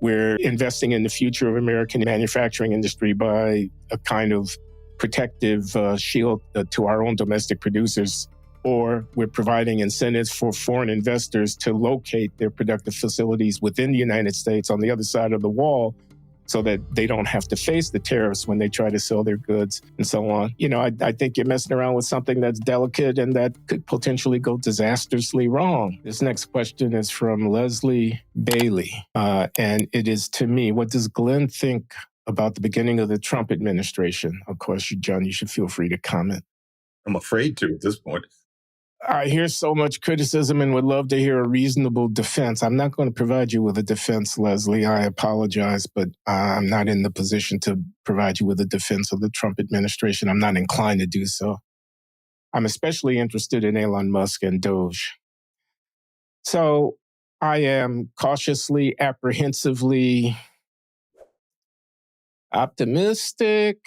We're investing in the future of American manufacturing industry by a kind of protective shield to our own domestic producers, or we're providing incentives for foreign investors to locate their productive facilities within the United States on the other side of the wall so that they don't have to face the tariffs when they try to sell their goods and so on. I think you're messing around with something that's delicate and that could potentially go disastrously wrong. This next question is from Leslie Bailey, and it is to me, what does Glenn think about the beginning of the Trump administration? Of course, John, you should feel free to comment. I'm afraid to at this point. I hear so much criticism and would love to hear a reasonable defense. I'm not going to provide you with a defense, Leslie. I apologize, but I'm not in the position to provide you with a defense of the Trump administration. I'm not inclined to do so. I'm especially interested in Elon Musk and DOGE. So I am cautiously, apprehensively optimistic.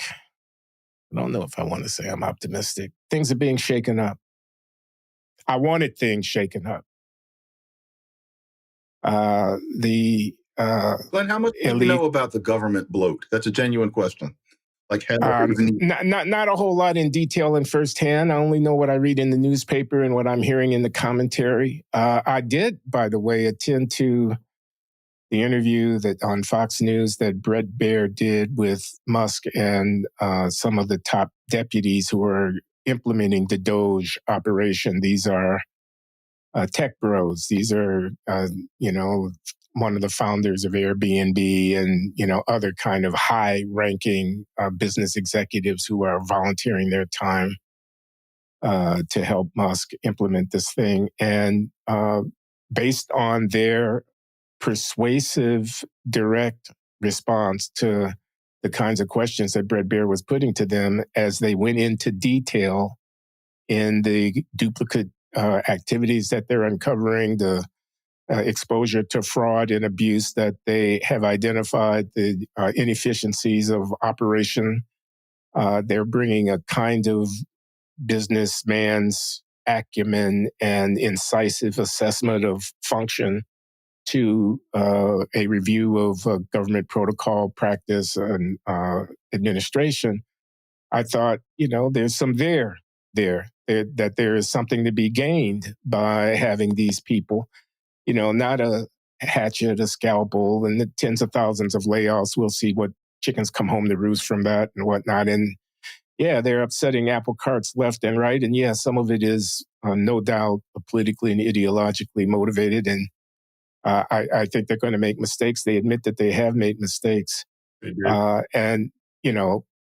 I don't know if I want to say I'm optimistic. Things are being shaken up. I wanted things shaken up. Glenn, how much do you know about the government bloat? That's a genuine question. Like, not a whole lot in detail and firsthand. I only know what I read in the newspaper and what I'm hearing in the commentary. I did, by the way, attend to the interview that on Fox News that Bret Baier did with Musk and some of the top deputies who are implementing the DOGE operation. These are tech bros. These are, one of the founders of Airbnb and, other kind of high-ranking business executives who are volunteering their time to help Musk implement this thing. And based on their persuasive, direct response to the kinds of questions that Bret Baier was putting to them as they went into detail in the duplicate activities that they're uncovering, the exposure to fraud and abuse that they have identified, the inefficiencies of operation. They're bringing a kind of businessman's acumen and incisive assessment of function to a review of government protocol, practice, and administration. I thought, there's some that there is something to be gained by having these people, not a hatchet, a scalpel, and the tens of thousands of layoffs. We'll see what chickens come home to roost from that and whatnot. And yeah, they're upsetting apple carts left and right. And yeah, some of it is no doubt politically and ideologically motivated. And I think they're going to make mistakes. They admit that they have made mistakes. And,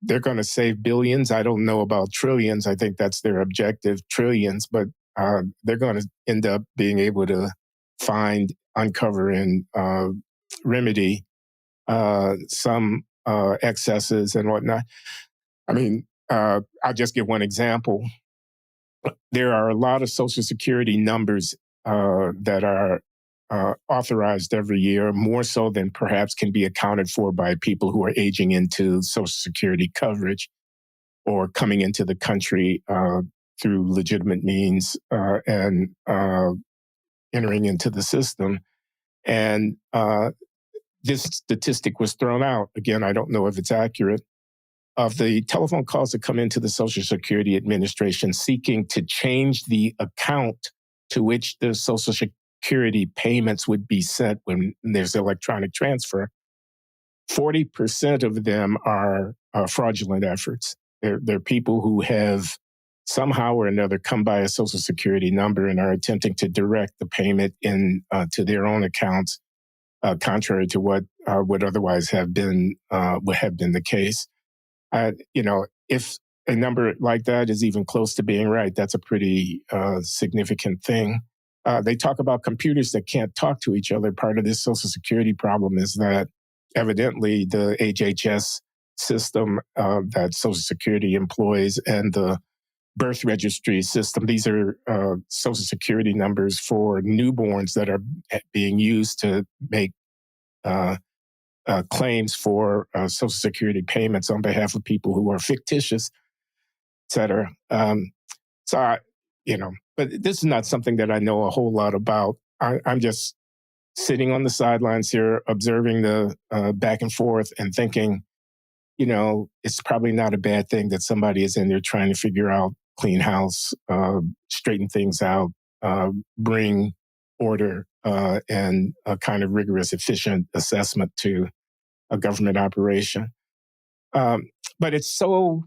they're going to save billions. I don't know about trillions. I think that's their objective, trillions. But they're going to end up being able to find, uncover, and remedy some excesses and whatnot. I mean, I'll just give one example. There are a lot of Social Security numbers that are authorized every year, more so than perhaps can be accounted for by people who are aging into Social Security coverage or coming into the country through legitimate means and entering into the system. And this statistic was thrown out. Again, I don't know if it's accurate. Of the telephone calls that come into the Social Security Administration seeking to change the account to which the Social Security payments would be sent when there's electronic transfer, 40% of them are fraudulent efforts. They're people who have somehow or another come by a Social Security number and are attempting to direct the payment in to their own accounts, contrary to what would otherwise have been the case. If a number like that is even close to being right, that's a pretty significant thing. They talk about computers that can't talk to each other. Part of this Social Security problem is that evidently the HHS system that Social Security employs and the birth registry system, these are Social Security numbers for newborns that are being used to make claims for Social Security payments on behalf of people who are fictitious, et cetera. But this is not something that I know a whole lot about. I'm just sitting on the sidelines here, observing the back and forth and thinking, it's probably not a bad thing that somebody is in there trying to figure out, clean house, straighten things out, bring order and a kind of rigorous, efficient assessment to a government operation. But it's so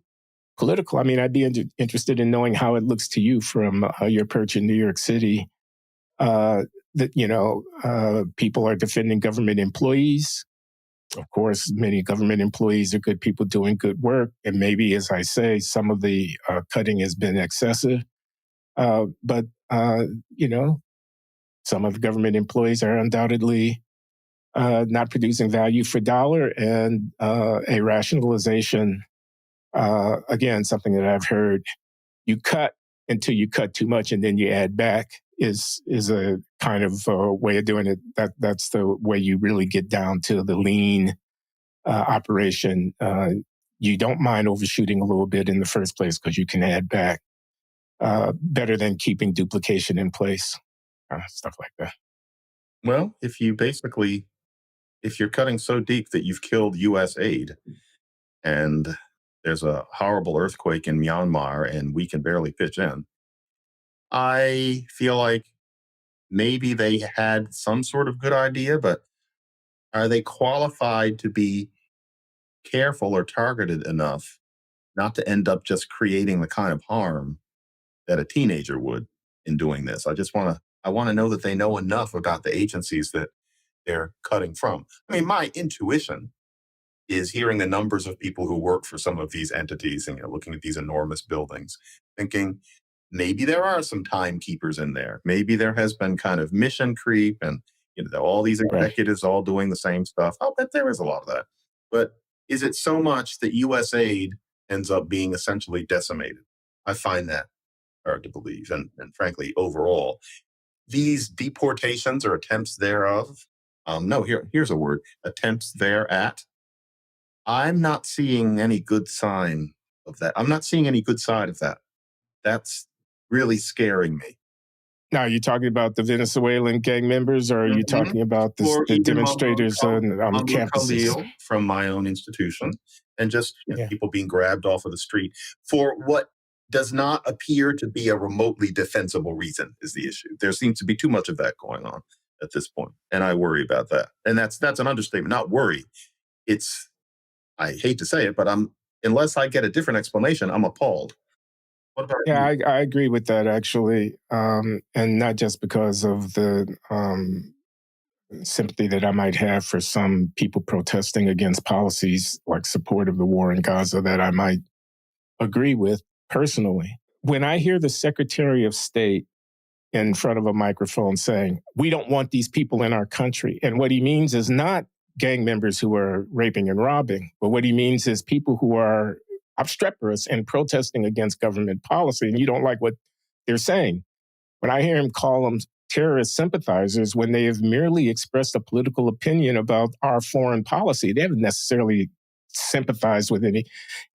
political. I mean, I'd be interested in knowing how it looks to you from your perch in New York City. That people are defending government employees. Of course, many government employees are good people doing good work, and maybe, as I say, some of the cutting has been excessive. But some of the government employees are undoubtedly not producing value for dollar, and a rationalization. Again, something that I've heard: you cut until you cut too much, and then you add back. Is a kind of way of doing it. That's the way you really get down to the lean operation. You don't mind overshooting a little bit in the first place because you can add back. Better than keeping duplication in place, stuff like that. Well, if you're cutting so deep that you've killed U.S. aid, and there's a horrible earthquake in Myanmar, and we can barely pitch in, I feel like maybe they had some sort of good idea, but are they qualified to be careful or targeted enough not to end up just creating the kind of harm that a teenager would in doing this? I want to know that they know enough about the agencies that they're cutting from. I mean, my intuition is hearing the numbers of people who work for some of these entities and looking at these enormous buildings, thinking, maybe there are some timekeepers in there. Maybe there has been kind of mission creep and all these executives all doing the same stuff. I'll bet there is a lot of that. But is it so much that U.S. aid ends up being essentially decimated? I find that hard to believe. And frankly, overall, these deportations or attempts thereof, here's a word, attempts thereat, I'm not seeing any good sign of that. I'm not seeing any good side of that. That's really scaring me. Now, are you talking about the Venezuelan gang members, or are you talking about the demonstrators on campuses? From my own institution, and just people being grabbed off of the street for what does not appear to be a remotely defensible reason is the issue. There seems to be too much of that going on at this point, and I worry about that. And that's an understatement. Not worry. I hate to say it, but unless I get a different explanation, I'm appalled. What about you? I agree with that, actually. And not just because of the sympathy that I might have for some people protesting against policies like support of the war in Gaza that I might agree with personally. When I hear the Secretary of State in front of a microphone saying, we don't want these people in our country, and what he means is not gang members who are raping and robbing, but what he means is people who are obstreperous and protesting against government policy, and you don't like what they're saying. When I hear him call them terrorist sympathizers when they have merely expressed a political opinion about our foreign policy, they haven't necessarily sympathized with any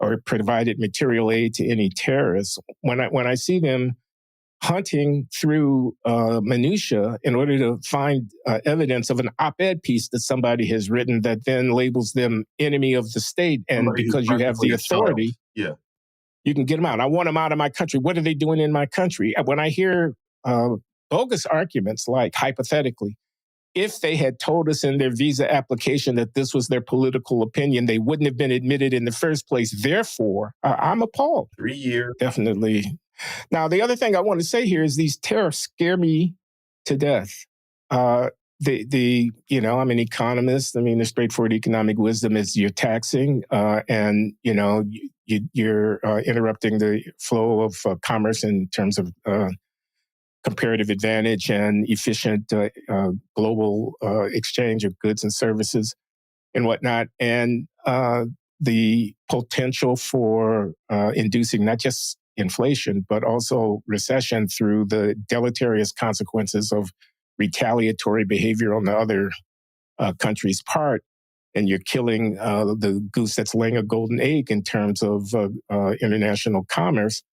or provided material aid to any terrorists. When I see them hunting through minutia in order to find evidence of an op-ed piece that somebody has written that then labels them enemy of the state, and because you have the authority, you can get them out. I want them out of my country. What are they doing in my country? When I hear bogus arguments like, hypothetically, if they had told us in their visa application that this was their political opinion, they wouldn't have been admitted in the first place. Therefore, I'm appalled. 3 years. Definitely. Now, the other thing I want to say here is these tariffs scare me to death. I'm an economist. I mean, the straightforward economic wisdom is you're taxing and, you're interrupting the flow of commerce in terms of comparative advantage and efficient global exchange of goods and services and whatnot. And the potential for inducing not just inflation, but also recession through the deleterious consequences of retaliatory behavior on the other country's part. And you're killing the goose that's laying a golden egg in terms of international commerce.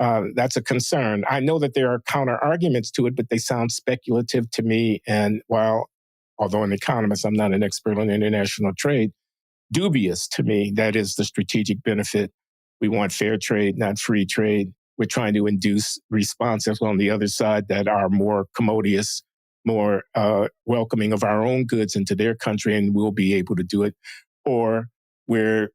That's a concern. I know that there are counter arguments to it, but they sound speculative to me. And while although an economist, I'm not an expert on international trade, dubious to me. That is the strategic benefit. We want fair trade, not free trade. We're trying to induce responses on the other side that are more commodious, more welcoming of our own goods into their country, and we'll be able to do it. Or we're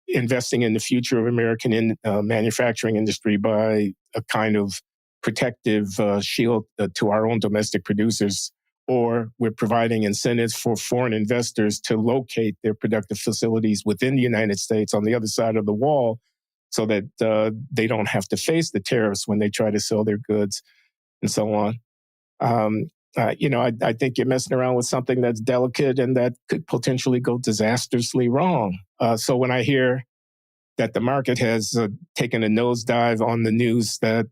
investing in the future of American manufacturing industry by a kind of protective shield to our own domestic producers. Or we're providing incentives for foreign investors to locate their productive facilities within the United States on the other side of the wall so that they don't have to face the tariffs when they try to sell their goods and so on. I think you're messing around with something that's delicate and that could potentially go disastrously wrong. So when I hear that the market has taken a nosedive on the news that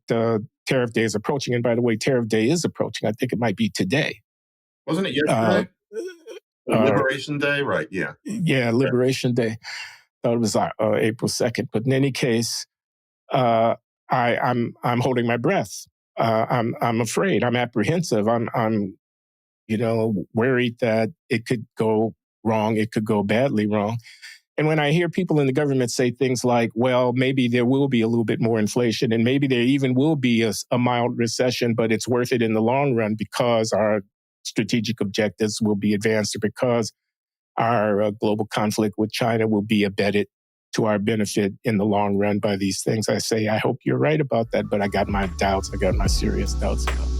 tariff day is approaching, and by the way, tariff day is approaching. I think it might be today. Wasn't it yesterday? Liberation Day, right? Yeah. Yeah, Liberation Day. Thought it was April 2nd. But in any case, I'm holding my breath. I'm afraid. I'm apprehensive. I'm worried that it could go wrong. It could go badly wrong. And when I hear people in the government say things like, well, maybe there will be a little bit more inflation and maybe there even will be a mild recession, but it's worth it in the long run because our strategic objectives will be advanced or because our global conflict with China will be abetted to our benefit in the long run by these things. I say, I hope you're right about that, but I got my doubts. I got my serious doubts about it.